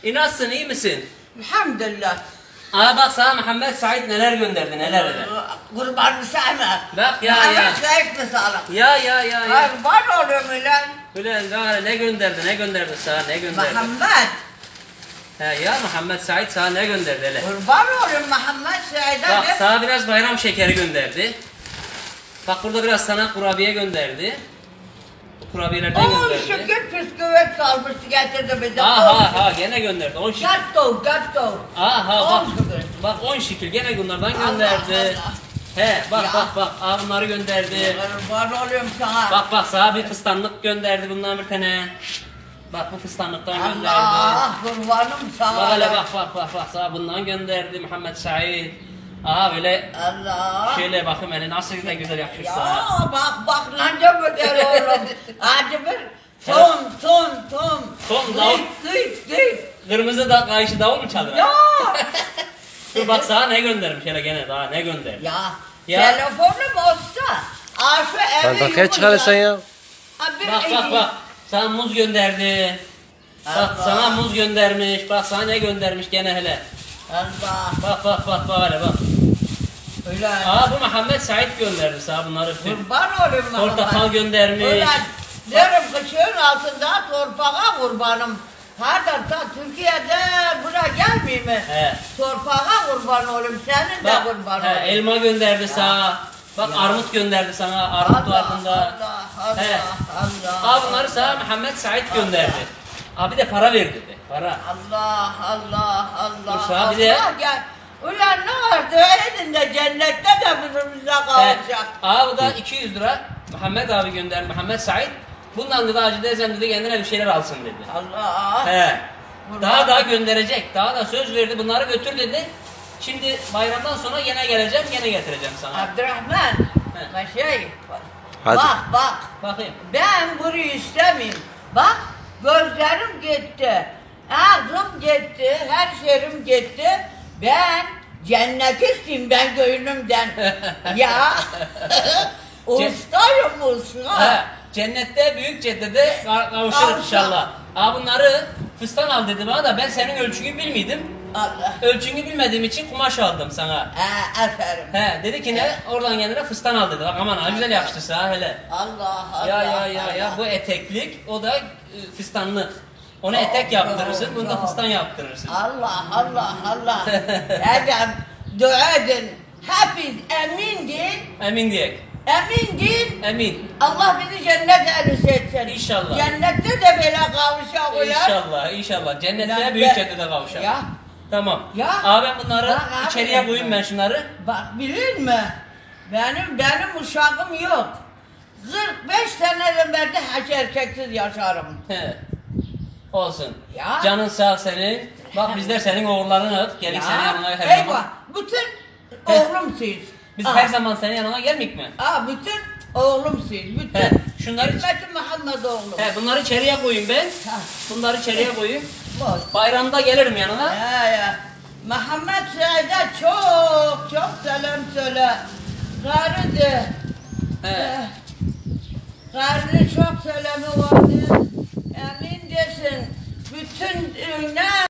Nasılsın, iyi misin? Elhamdülillah. Aa bak sana Muhammed Said neler gönderdi, neler. Kurbanı sevme. Bak ya. Muhammed Said mi sana? Ya. Kurban oluyorum ulan. Ulan ne gönderdi sana, ne gönderdi? Muhammed. He ya Muhammed Said sana ne gönderdi hele? Kurban oluyorum Muhammed Said'e. Bak sana biraz bayram şekeri gönderdi. Bak burada biraz sana kurabiye gönderdi. Bu kurabiyelerden gönderdi. Şükür püsküvit salmıştı getirdi bize. Ha gene gönderdi 10 şekil. Gatto. Aha bak 10 şekil gene bunlardan gönderdi. Allah. He bak. Aa bunları gönderdi. Kurban oluyorum sana. Bak sana bir fıstanlık gönderdi bundan bir tane. Bak bu fıstanlıktan gönderdi. Allah kurbanım sana. Bak hele bak sana bundan gönderdi Muhammed Said. Aha böyle Allah. şöyle bakayım hele nasıl da güzel yakışır Ya sana. bak lanca güzel oğlum. Hadi bir ton. Ton davul. Git. Kırmızı da kayışı davul mu çalır? Ya. Dur bak sana ne göndermiş hele gene daha ne gönderdi. Ya. Telefonum olsa. Şu evi Bakaya çıkarırsan ya. Bak. Sana muz gönderdi. Bak Allah. sana muz göndermiş. Bak sana ne göndermiş gene hele. Allah. Bak hele bak. Öyle. Bu Muhammed Said gönderdi sana bunları. Kurban olayım Muhammed. Portakal göndermiş. Öyle. Derim kışığın altında torpağa kurbanım. Ta Türkiye'de buraya gelmeyeyim mi? He. Torpağa kurban olayım. Senin de kurban olayım. Elma gönderdi sana. Bak armut gönderdi sana. Armut var bunda. Allah. Bunları sana Muhammed Said gönderdi. Bir de para verdi dedi. Para. Allah. Dur sana bir de. Gel. Ulan ne var? Döğedin de cennette de birbirimize kavuşacak. Bu da 200 lira. Muhammed abi gönderdi. Muhammed Said. Bundan da Hacı Teyzem dedi kendine bir şeyler alsın dedi. Allah. He. Daha gönderecek. Daha da söz verdi. Bunları götür dedi. Şimdi bayramdan sonra gene geleceğim. Gene getireceğim sana. Abdurrahman. Hadi. Bak. Bakayım. Ben burayı istemeyeyim. Bak gözlerim gitti. Ağzım gitti. Her şeyim gitti. Ben cennet isteyeyim ben gönlümden. Ya. Ustayım usta. Cennette büyük ceddede kavuşuruz inşallah. Bunları fıstan al dedi bana da ben senin ölçünü bilmiydim. Allah. Ölçünü bilmediğim için kumaş aldım sana. Aferin. Dedi ki ne? Oradan kendine fıstan al dedi. Bak aman güzel yakıştı sana hele. Allah. Ya bu eteklik o da fıstanlık. Ona etek yaptırırsın, bunu da fıstan yaptırırsın. Allah. Edem dua edin. Hepiniz Emin diyek. Emin. Allah bizi cennet ehlisi etsin. İnşallah. Cennette de böyle kavuşalım. İnşallah. Cennette büyük ceddede kavuşalım. Ya. Tamam. Ya. Ben bunları içeriye koyayım ben şunları. Bak bilir mi? Benim uşağım yok. 45 seneden beri hiç erkeksiz yaşarım. Olsun. Ya. Canın sağ senin. Bak bizler senin oğullarınız. Gelip senin yanına her zaman. Eyvah. Bütün oğlumsuz. Biz her zaman senin yanına gelmek mi? Bütün oğlumsuz. Bütün. Şunları Ümmeti Muhammed oğlum. bunları içeriye koyayım ben. Bunları içeriye koyayım. Boş. Bayramda gelirim yanına. Ya. Muhammed Said'e çok selam söyle. Karıdı. Karıdı çok selamı vardı. Emin desin. Bütün ne